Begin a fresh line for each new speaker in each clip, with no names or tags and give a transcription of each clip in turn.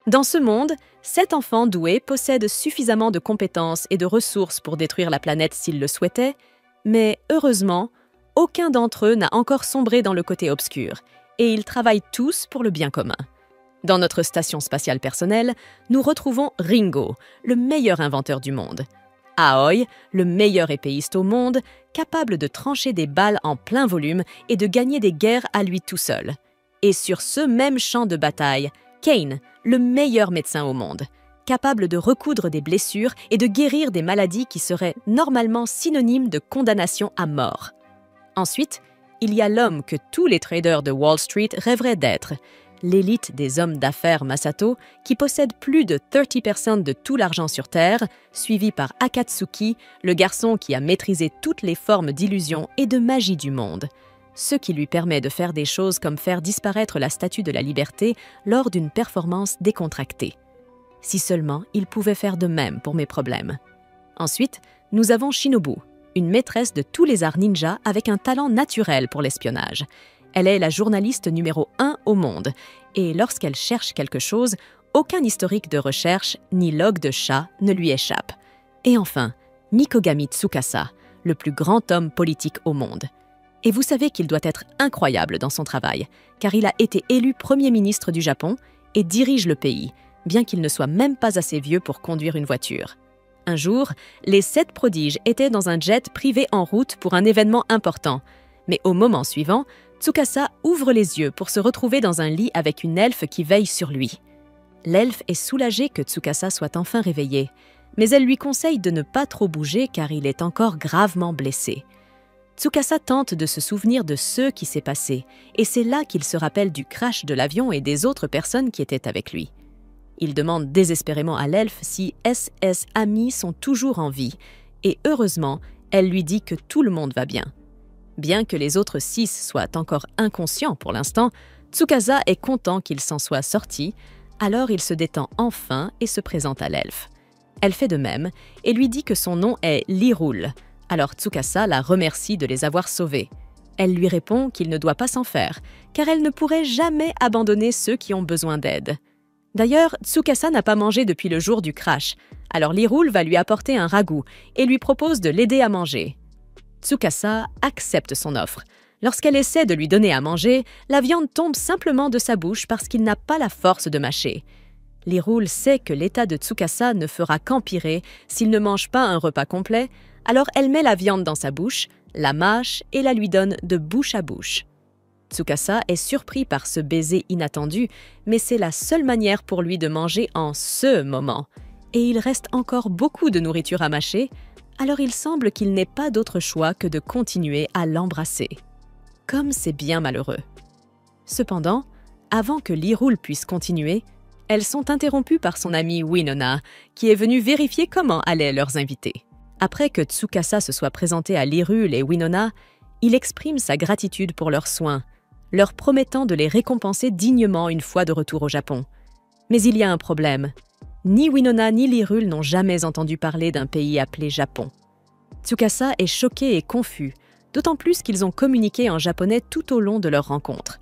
Dans ce monde, 7 enfants doués possèdent suffisamment de compétences et de ressources pour détruire la planète s'ils le souhaitaient, mais heureusement, aucun d'entre eux n'a encore sombré dans le côté obscur, et ils travaillent tous pour le bien commun. Dans notre station spatiale personnelle, nous retrouvons Ringo, le meilleur inventeur du monde. Aoi, le meilleur épéiste au monde, capable de trancher des balles en plein volume et de gagner des guerres à lui tout seul. Et sur ce même champ de bataille, Kane, le meilleur médecin au monde, capable de recoudre des blessures et de guérir des maladies qui seraient normalement synonymes de condamnation à mort. Ensuite, il y a l'homme que tous les traders de Wall Street rêveraient d'être, l'élite des hommes d'affaires Masato, qui possède plus de 30% de tout l'argent sur Terre, suivi par Akatsuki, le garçon qui a maîtrisé toutes les formes d'illusion et de magie du monde, ce qui lui permet de faire des choses comme faire disparaître la Statue de la Liberté lors d'une performance décontractée. Si seulement il pouvait faire de même pour mes problèmes. Ensuite, nous avons Shinobu, une maîtresse de tous les arts ninja avec un talent naturel pour l'espionnage. Elle est la journaliste numéro 1 au monde, et lorsqu'elle cherche quelque chose, aucun historique de recherche ni log de chat ne lui échappe. Et enfin, Mikogami Tsukasa, le plus grand homme politique au monde. Et vous savez qu'il doit être incroyable dans son travail, car il a été élu Premier ministre du Japon et dirige le pays, bien qu'il ne soit même pas assez vieux pour conduire une voiture. Un jour, les 7 prodiges étaient dans un jet privé en route pour un événement important. Mais au moment suivant, Tsukasa ouvre les yeux pour se retrouver dans un lit avec une elfe qui veille sur lui. L'elfe est soulagée que Tsukasa soit enfin réveillé, mais elle lui conseille de ne pas trop bouger car il est encore gravement blessé. Tsukasa tente de se souvenir de ce qui s'est passé, et c'est là qu'il se rappelle du crash de l'avion et des autres personnes qui étaient avec lui. Il demande désespérément à l'elfe si SS Ami sont toujours en vie, et heureusement, elle lui dit que tout le monde va bien. Bien que les autres 6 soient encore inconscients pour l'instant, Tsukasa est content qu'il s'en soit sorti, alors il se détend enfin et se présente à l'elfe. Elle fait de même et lui dit que son nom est Lirul, alors Tsukasa la remercie de les avoir sauvés. Elle lui répond qu'il ne doit pas s'en faire, car elle ne pourrait jamais abandonner ceux qui ont besoin d'aide. D'ailleurs, Tsukasa n'a pas mangé depuis le jour du crash, alors Lirul va lui apporter un ragoût et lui propose de l'aider à manger. Tsukasa accepte son offre. Lorsqu'elle essaie de lui donner à manger, la viande tombe simplement de sa bouche parce qu'il n'a pas la force de mâcher. Lirul sait que l'état de Tsukasa ne fera qu'empirer s'il ne mange pas un repas complet, alors elle met la viande dans sa bouche, la mâche et la lui donne de bouche à bouche. Tsukasa est surpris par ce baiser inattendu, mais c'est la seule manière pour lui de manger en ce moment. Et il reste encore beaucoup de nourriture à mâcher, alors il semble qu'il n'ait pas d'autre choix que de continuer à l'embrasser. Comme c'est bien malheureux. Cependant, avant que Lirul puisse continuer, elles sont interrompues par son amie Winona, qui est venue vérifier comment allaient leurs invités. Après que Tsukasa se soit présenté à Lirul et Winona, il exprime sa gratitude pour leurs soins, leur promettant de les récompenser dignement une fois de retour au Japon. Mais il y a un problème. Ni Winona ni Lirul n'ont jamais entendu parler d'un pays appelé Japon. Tsukasa est choqué et confus, d'autant plus qu'ils ont communiqué en japonais tout au long de leur rencontre.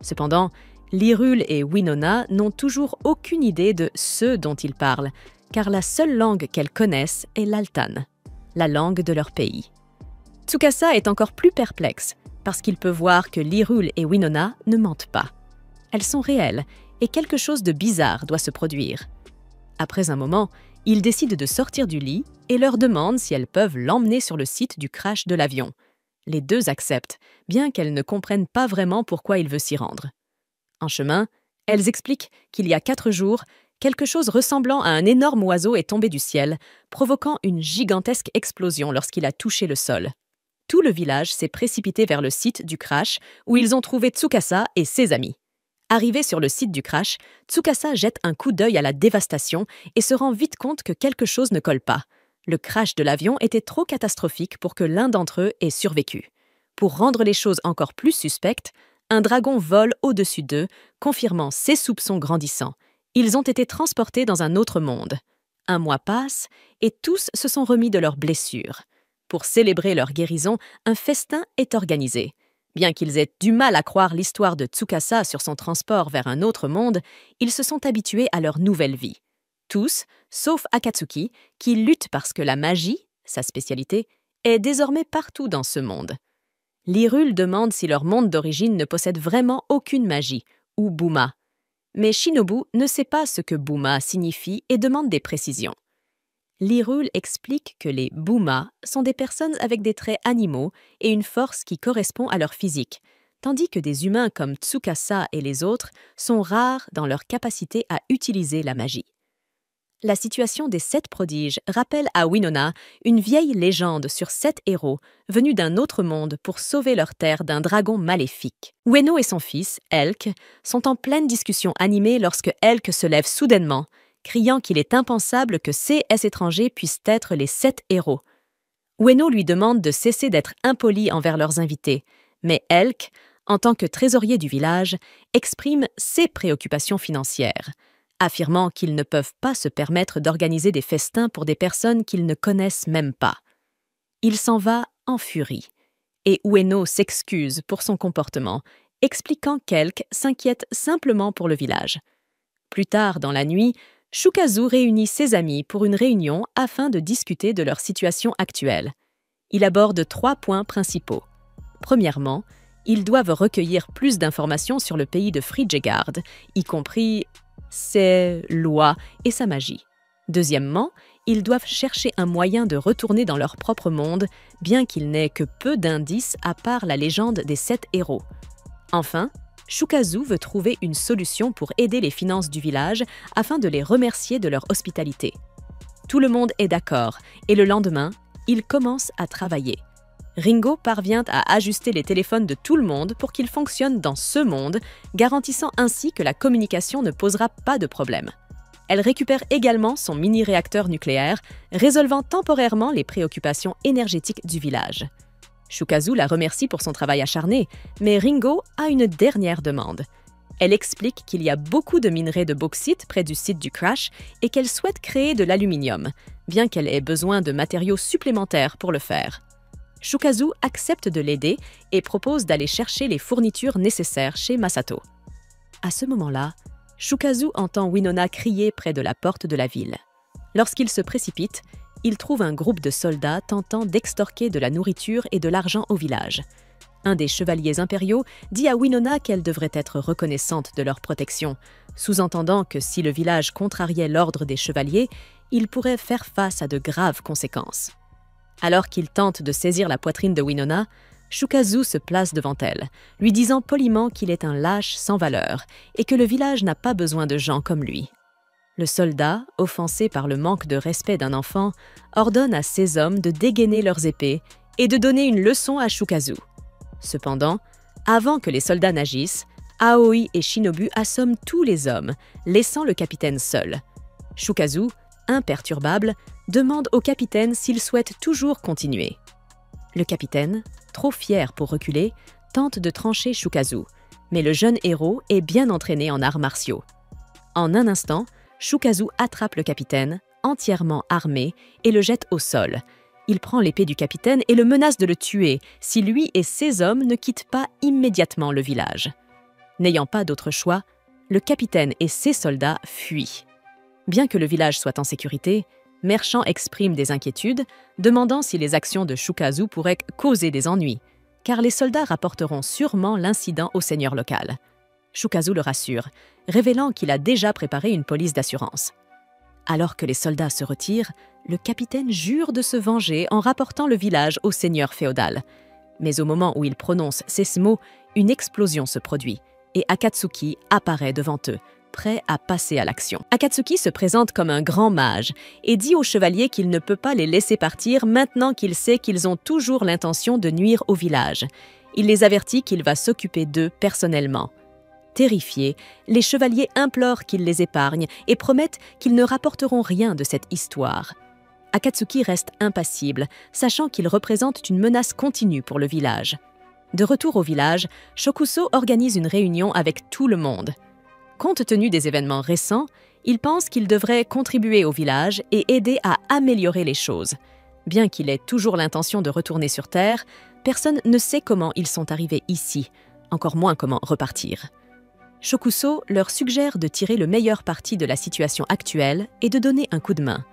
Cependant, Lirul et Winona n'ont toujours aucune idée de ce dont ils parlent, car la seule langue qu'elles connaissent est l'Altan, la langue de leur pays. Tsukasa est encore plus perplexe, parce qu'il peut voir que Lirul et Winona ne mentent pas. Elles sont réelles, et quelque chose de bizarre doit se produire. Après un moment, il décide de sortir du lit et leur demande si elles peuvent l'emmener sur le site du crash de l'avion. Les 2 acceptent, bien qu'elles ne comprennent pas vraiment pourquoi il veut s'y rendre. En chemin, elles expliquent qu'il y a 4 jours, quelque chose ressemblant à un énorme oiseau est tombé du ciel, provoquant une gigantesque explosion lorsqu'il a touché le sol. Tout le village s'est précipité vers le site du crash où ils ont trouvé Tsukasa et ses amis. Arrivé sur le site du crash, Tsukasa jette un coup d'œil à la dévastation et se rend vite compte que quelque chose ne colle pas. Le crash de l'avion était trop catastrophique pour que l'un d'entre eux ait survécu. Pour rendre les choses encore plus suspectes, un dragon vole au-dessus d'eux, confirmant ses soupçons grandissants. Ils ont été transportés dans un autre monde. Un mois passe et tous se sont remis de leurs blessures. Pour célébrer leur guérison, un festin est organisé. Bien qu'ils aient du mal à croire l'histoire de Tsukasa sur son transport vers un autre monde, ils se sont habitués à leur nouvelle vie. Tous, sauf Akatsuki, qui lutte parce que la magie, sa spécialité, est désormais partout dans ce monde. L'Hyrule demande si leur monde d'origine ne possède vraiment aucune magie, ou Buma. Mais Shinobu ne sait pas ce que Buma signifie et demande des précisions. L'Hyrule explique que les Buma sont des personnes avec des traits animaux et une force qui correspond à leur physique, tandis que des humains comme Tsukasa et les autres sont rares dans leur capacité à utiliser la magie. La situation des 7 prodiges rappelle à Winona une vieille légende sur 7 héros venus d'un autre monde pour sauver leur terre d'un dragon maléfique. Ueno et son fils, Elk, sont en pleine discussion animée lorsque Elk se lève soudainement, criant qu'il est impensable que ces étrangers puissent être les 7 héros. Ueno lui demande de cesser d'être impoli envers leurs invités, mais Elk, en tant que trésorier du village, exprime ses préoccupations financières, affirmant qu'ils ne peuvent pas se permettre d'organiser des festins pour des personnes qu'ils ne connaissent même pas. Il s'en va en furie, et Ueno s'excuse pour son comportement, expliquant qu'Elk s'inquiète simplement pour le village. Plus tard dans la nuit, Shukazu réunit ses amis pour une réunion afin de discuter de leur situation actuelle. Il aborde 3 points principaux. Premièrement, ils doivent recueillir plus d'informations sur le pays de Friedgegard, y compris ses lois et sa magie. Deuxièmement, ils doivent chercher un moyen de retourner dans leur propre monde, bien qu'il n'ait que peu d'indices à part la légende des 7 héros. Enfin, Shukazu veut trouver une solution pour aider les finances du village afin de les remercier de leur hospitalité. Tout le monde est d'accord et le lendemain, ils commencent à travailler. Ringo parvient à ajuster les téléphones de tout le monde pour qu'ils fonctionnent dans ce monde, garantissant ainsi que la communication ne posera pas de problème. Elle récupère également son mini-réacteur nucléaire, résolvant temporairement les préoccupations énergétiques du village. Shukazu la remercie pour son travail acharné, mais Ringo a une dernière demande. Elle explique qu'il y a beaucoup de minerais de bauxite près du site du crash et qu'elle souhaite créer de l'aluminium, bien qu'elle ait besoin de matériaux supplémentaires pour le faire. Shukazu accepte de l'aider et propose d'aller chercher les fournitures nécessaires chez Masato. À ce moment-là, Shukazu entend Winona crier près de la porte de la ville. Lorsqu'il se précipite, il trouve un groupe de soldats tentant d'extorquer de la nourriture et de l'argent au village. Un des chevaliers impériaux dit à Winona qu'elle devrait être reconnaissante de leur protection, sous-entendant que si le village contrariait l'ordre des chevaliers, il pourrait faire face à de graves conséquences. Alors qu'il tente de saisir la poitrine de Winona, Shukazu se place devant elle, lui disant poliment qu'il est un lâche sans valeur et que le village n'a pas besoin de gens comme lui. Le soldat, offensé par le manque de respect d'un enfant, ordonne à ses hommes de dégainer leurs épées et de donner une leçon à Shukazu. Cependant, avant que les soldats n'agissent, Aoi et Shinobu assomment tous les hommes, laissant le capitaine seul. Shukazu, imperturbable, demande au capitaine s'il souhaite toujours continuer. Le capitaine, trop fier pour reculer, tente de trancher Shukazu, mais le jeune héros est bien entraîné en arts martiaux. En un instant, Shukazu attrape le capitaine, entièrement armé, et le jette au sol. Il prend l'épée du capitaine et le menace de le tuer si lui et ses hommes ne quittent pas immédiatement le village. N'ayant pas d'autre choix, le capitaine et ses soldats fuient. Bien que le village soit en sécurité, Merchant exprime des inquiétudes, demandant si les actions de Shukazu pourraient causer des ennuis, car les soldats rapporteront sûrement l'incident au seigneur local. Shukazu le rassure, révélant qu'il a déjà préparé une police d'assurance. Alors que les soldats se retirent, le capitaine jure de se venger en rapportant le village au seigneur féodal. Mais au moment où il prononce ces mots, une explosion se produit et Akatsuki apparaît devant eux, prêt à passer à l'action. Akatsuki se présente comme un grand mage et dit aux chevaliers qu'il ne peut pas les laisser partir maintenant qu'il sait qu'ils ont toujours l'intention de nuire au village. Il les avertit qu'il va s'occuper d'eux personnellement. Terrifiés, les chevaliers implorent qu'il les épargne et promettent qu'ils ne rapporteront rien de cette histoire. Akatsuki reste impassible, sachant qu'il représente une menace continue pour le village. De retour au village, Shokuso organise une réunion avec tout le monde. Compte tenu des événements récents, il pense qu'il devrait contribuer au village et aider à améliorer les choses. Bien qu'il ait toujours l'intention de retourner sur Terre, Personne ne sait comment ils sont arrivés ici, encore moins comment repartir. Shokuso leur suggère de tirer le meilleur parti de la situation actuelle et de donner un coup de main.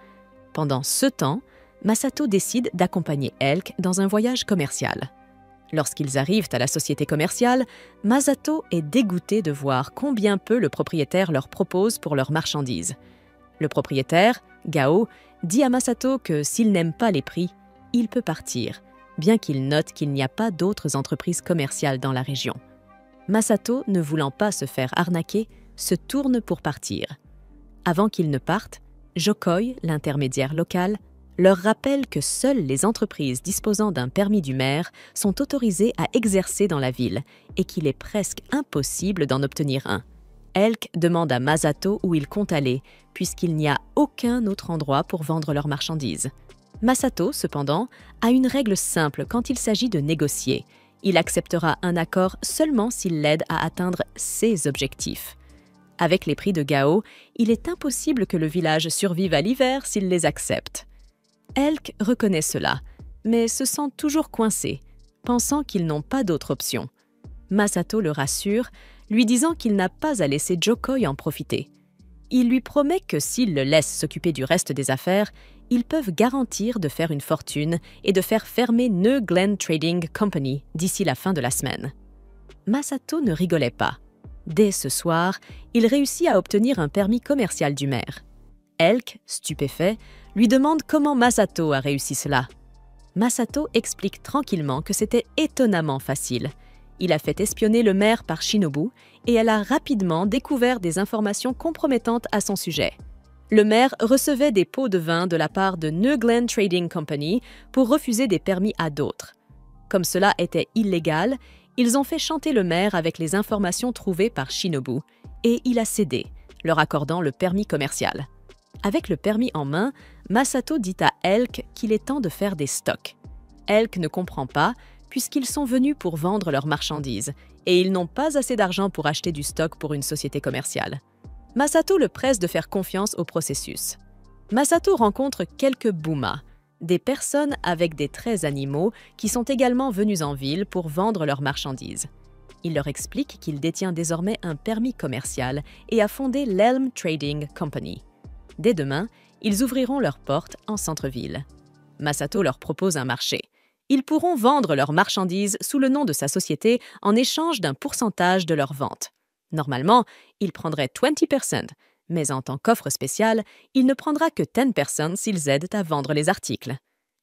Pendant ce temps, Masato décide d'accompagner Elk dans un voyage commercial. Lorsqu'ils arrivent à la société commerciale, Masato est dégoûté de voir combien peu le propriétaire leur propose pour leurs marchandises. Le propriétaire, Gao, dit à Masato que s'il n'aime pas les prix, il peut partir, bien qu'il note qu'il n'y a pas d'autres entreprises commerciales dans la région. Masato, ne voulant pas se faire arnaquer, se tourne pour partir. Avant qu'ils ne partent, Jokoi, l'intermédiaire local, leur rappelle que seules les entreprises disposant d'un permis du maire sont autorisées à exercer dans la ville et qu'il est presque impossible d'en obtenir un. Elk demande à Masato où il compte aller, puisqu'il n'y a aucun autre endroit pour vendre leurs marchandises. Masato, cependant, a une règle simple quand il s'agit de négocier. Il acceptera un accord seulement s'il l'aide à atteindre ses objectifs. Avec les prix de Gao, il est impossible que le village survive à l'hiver s'il les accepte. Elk reconnaît cela, mais se sent toujours coincé, pensant qu'ils n'ont pas d'autre option. Masato le rassure, lui disant qu'il n'a pas à laisser Jokoi en profiter. Il lui promet que s'il le laisse s'occuper du reste des affaires, ils peuvent garantir de faire une fortune et de faire fermer New Glen Trading Company d'ici la fin de la semaine. Masato ne rigolait pas. Dès ce soir, il réussit à obtenir un permis commercial du maire. Elk, stupéfait, lui demande comment Masato a réussi cela. Masato explique tranquillement que c'était étonnamment facile. Il a fait espionner le maire par Shinobu et elle a rapidement découvert des informations compromettantes à son sujet. Le maire recevait des pots de vin de la part de New Glen Trading Company pour refuser des permis à d'autres. Comme cela était illégal, ils ont fait chanter le maire avec les informations trouvées par Shinobu et il a cédé, leur accordant le permis commercial. Avec le permis en main, Masato dit à Elk qu'il est temps de faire des stocks. Elk ne comprend pas puisqu'ils sont venus pour vendre leurs marchandises et ils n'ont pas assez d'argent pour acheter du stock pour une société commerciale. Masato le presse de faire confiance au processus. Masato rencontre quelques Buma, des personnes avec des traits animaux qui sont également venues en ville pour vendre leurs marchandises. Il leur explique qu'il détient désormais un permis commercial et a fondé l'Elm Trading Company. Dès demain, ils ouvriront leurs portes en centre-ville. Masato leur propose un marché. Ils pourront vendre leurs marchandises sous le nom de sa société en échange d'un pourcentage de leurs ventes. Normalement, il prendrait 20%, mais en tant qu'offre spéciale, il ne prendra que 10% s'ils aident à vendre les articles.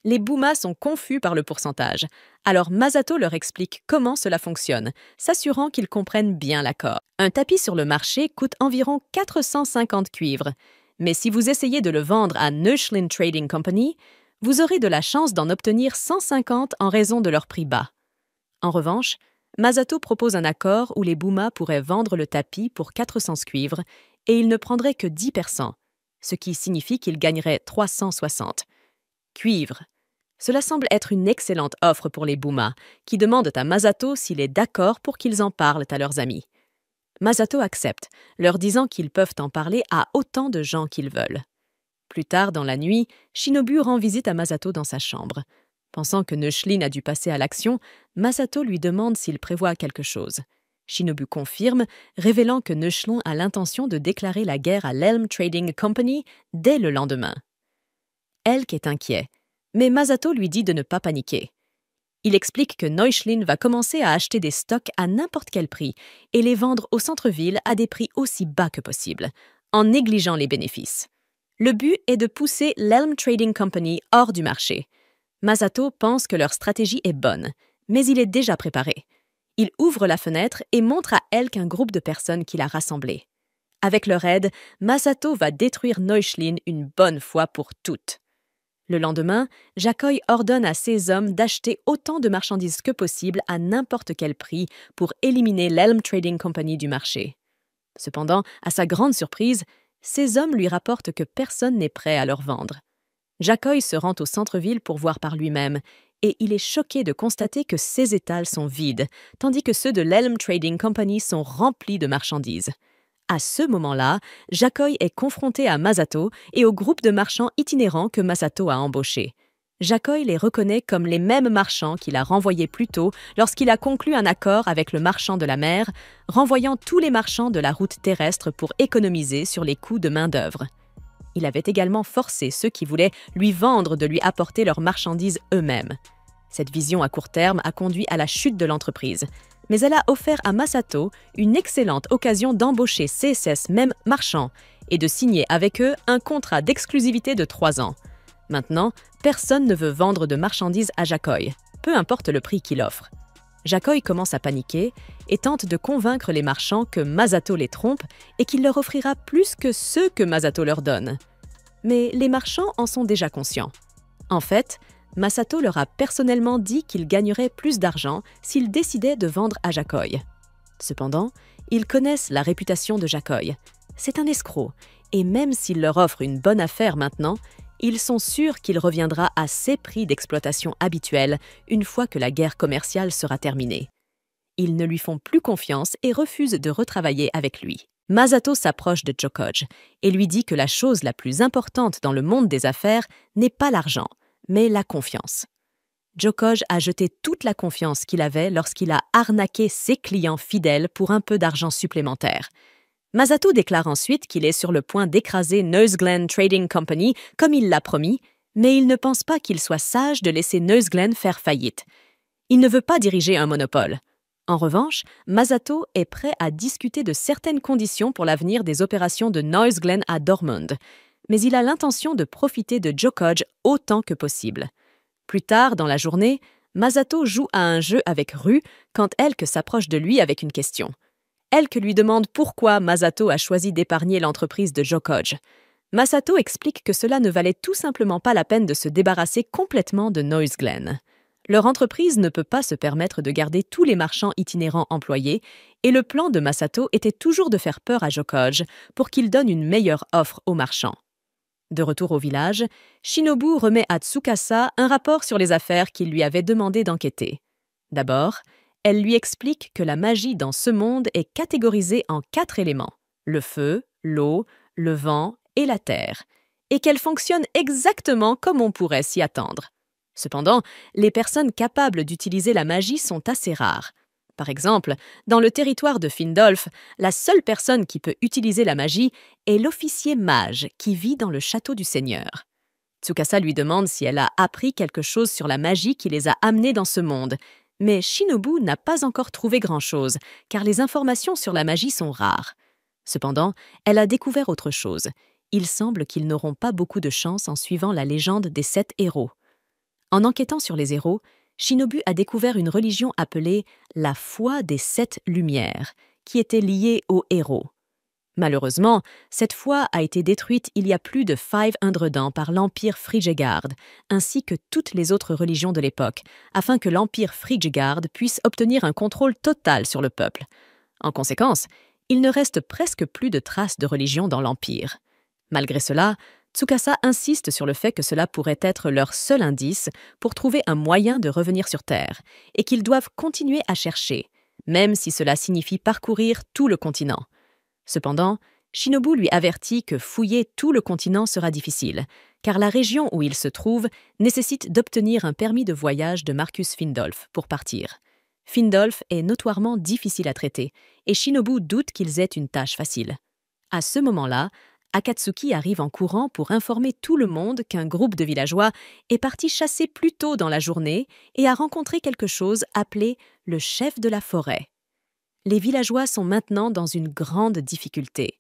Les Buma sont confus par le pourcentage, alors Masato leur explique comment cela fonctionne, s'assurant qu'ils comprennent bien l'accord. Un tapis sur le marché coûte environ 450 cuivres, mais si vous essayez de le vendre à Neuschlin Trading Company, vous aurez de la chance d'en obtenir 150 en raison de leur prix bas. En revanche, Masato propose un accord où les Buma pourraient vendre le tapis pour 400 cuivres et ils ne prendraient que 10%, ce qui signifie qu'ils gagneraient 360 cuivres. Cela semble être une excellente offre pour les Buma, qui demandent à Masato s'il est d'accord pour qu'ils en parlent à leurs amis. Masato accepte, leur disant qu'ils peuvent en parler à autant de gens qu'ils veulent. Plus tard dans la nuit, Shinobu rend visite à Masato dans sa chambre. Pensant que Neuschlin a dû passer à l'action, Masato lui demande s'il prévoit quelque chose. Shinobu confirme, révélant que Neuschlin a l'intention de déclarer la guerre à l'Elm Trading Company dès le lendemain. Elk est inquiet, mais Masato lui dit de ne pas paniquer. Il explique que Neuschlin va commencer à acheter des stocks à n'importe quel prix et les vendre au centre-ville à des prix aussi bas que possible, en négligeant les bénéfices. Le but est de pousser l'Elm Trading Company hors du marché. Masato pense que leur stratégie est bonne, mais il est déjà préparé. Il ouvre la fenêtre et montre à Elk un groupe de personnes qu'il a rassemblées. Avec leur aide, Masato va détruire Neuschlin une bonne fois pour toutes. Le lendemain, Jokoi ordonne à ses hommes d'acheter autant de marchandises que possible à n'importe quel prix pour éliminer l'Elm Trading Company du marché. Cependant, à sa grande surprise, ses hommes lui rapportent que personne n'est prêt à leur vendre. Jokoi se rend au centre-ville pour voir par lui-même, et il est choqué de constater que ses étals sont vides, tandis que ceux de l'Elm Trading Company sont remplis de marchandises. À ce moment-là, Jokoi est confronté à Masato et au groupe de marchands itinérants que Masato a embauchés. Jakoi les reconnaît comme les mêmes marchands qu'il a renvoyés plus tôt lorsqu'il a conclu un accord avec le marchand de la mer, renvoyant tous les marchands de la route terrestre pour économiser sur les coûts de main-d'œuvre. Il avait également forcé ceux qui voulaient lui vendre de lui apporter leurs marchandises eux-mêmes. Cette vision à court terme a conduit à la chute de l'entreprise, mais elle a offert à Masato une excellente occasion d'embaucher CSS même marchands et de signer avec eux un contrat d'exclusivité de 3 ans. Maintenant, personne ne veut vendre de marchandises à Jakoi, peu importe le prix qu'il offre. Jakoi commence à paniquer et tente de convaincre les marchands que Masato les trompe et qu'il leur offrira plus que ceux que Masato leur donne. Mais les marchands en sont déjà conscients. En fait, Masato leur a personnellement dit qu'ils gagneraient plus d'argent s'ils décidaient de vendre à Jakoi. Cependant, ils connaissent la réputation de Jakoi. C'est un escroc, et même s'il leur offre une bonne affaire maintenant, ils sont sûrs qu'il reviendra à ses prix d'exploitation habituels une fois que la guerre commerciale sera terminée. Ils ne lui font plus confiance et refusent de retravailler avec lui. Masato s'approche de Jokoj et lui dit que la chose la plus importante dans le monde des affaires n'est pas l'argent, mais la confiance. Jokoj a jeté toute la confiance qu'il avait lorsqu'il a arnaqué ses clients fidèles pour un peu d'argent supplémentaire. Masato déclare ensuite qu'il est sur le point d'écraser Nose-Glenn Trading Company comme il l'a promis, mais il ne pense pas qu'il soit sage de laisser Nose-Glenn faire faillite. Il ne veut pas diriger un monopole. En revanche, Masato est prêt à discuter de certaines conditions pour l'avenir des opérations de Nose-Glenn à Dortmund, mais il a l'intention de profiter de Jokoj autant que possible. Plus tard dans la journée, Masato joue à un jeu avec Ru quand Elke s'approche de lui avec une question. Elke lui demande pourquoi Masato a choisi d'épargner l'entreprise de Jokoj. Masato explique que cela ne valait tout simplement pas la peine de se débarrasser complètement de Nose-Glenn. Leur entreprise ne peut pas se permettre de garder tous les marchands itinérants employés, et le plan de Masato était toujours de faire peur à Jokoj pour qu'il donne une meilleure offre aux marchands. De retour au village, Shinobu remet à Tsukasa un rapport sur les affaires qu'il lui avait demandé d'enquêter. D'abord, elle lui explique que la magie dans ce monde est catégorisée en 4 éléments, le feu, l'eau, le vent et la terre, et qu'elle fonctionne exactement comme on pourrait s'y attendre. Cependant, les personnes capables d'utiliser la magie sont assez rares. Par exemple, dans le territoire de Findolf, la seule personne qui peut utiliser la magie est l'officier mage qui vit dans le château du seigneur. Tsukasa lui demande si elle a appris quelque chose sur la magie qui les a amenés dans ce monde, mais Shinobu n'a pas encore trouvé grand-chose, car les informations sur la magie sont rares. Cependant, elle a découvert autre chose. Il semble qu'ils n'auront pas beaucoup de chance en suivant la légende des 7 héros. En enquêtant sur les héros, Shinobu a découvert une religion appelée la foi des 7 lumières, qui était liée aux héros. Malheureusement, cette foi a été détruite il y a plus de 500 ans par l'Empire Frigegard, ainsi que toutes les autres religions de l'époque, afin que l'Empire Frigegard puisse obtenir un contrôle total sur le peuple. En conséquence, il ne reste presque plus de traces de religion dans l'Empire. Malgré cela, Tsukasa insiste sur le fait que cela pourrait être leur seul indice pour trouver un moyen de revenir sur Terre, et qu'ils doivent continuer à chercher, même si cela signifie parcourir tout le continent. Cependant, Shinobu lui avertit que fouiller tout le continent sera difficile, car la région où il se trouve nécessite d'obtenir un permis de voyage de Marcus Findolf pour partir. Findolf est notoirement difficile à traiter, et Shinobu doute qu'ils aient une tâche facile. À ce moment-là, Akatsuki arrive en courant pour informer tout le monde qu'un groupe de villageois est parti chasser plus tôt dans la journée et a rencontré quelque chose appelé le chef de la forêt. Les villageois sont maintenant dans une grande difficulté.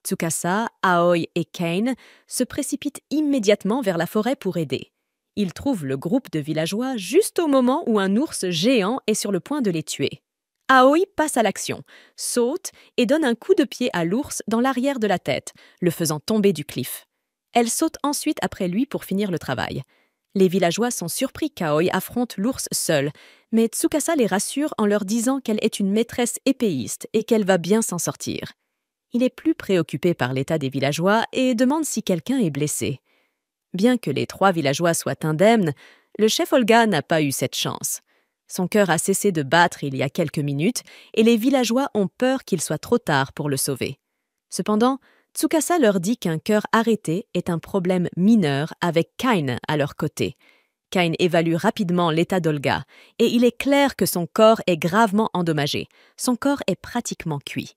Tsukasa, Aoi et Kane se précipitent immédiatement vers la forêt pour aider. Ils trouvent le groupe de villageois juste au moment où un ours géant est sur le point de les tuer. Aoi passe à l'action, saute et donne un coup de pied à l'ours dans l'arrière de la tête, le faisant tomber du cliff. Elle saute ensuite après lui pour finir le travail. Les villageois sont surpris qu'Aoi affronte l'ours seul, mais Tsukasa les rassure en leur disant qu'elle est une maîtresse épéiste et qu'elle va bien s'en sortir. Il est plus préoccupé par l'état des villageois et demande si quelqu'un est blessé. Bien que les 3 villageois soient indemnes, le chef Olga n'a pas eu cette chance. Son cœur a cessé de battre il y a quelques minutes et les villageois ont peur qu'il soit trop tard pour le sauver. Cependant, Tsukasa leur dit qu'un cœur arrêté est un problème mineur avec Kaine à leur côté. Kain évalue rapidement l'état d'Olga et il est clair que son corps est gravement endommagé. Son corps est pratiquement cuit.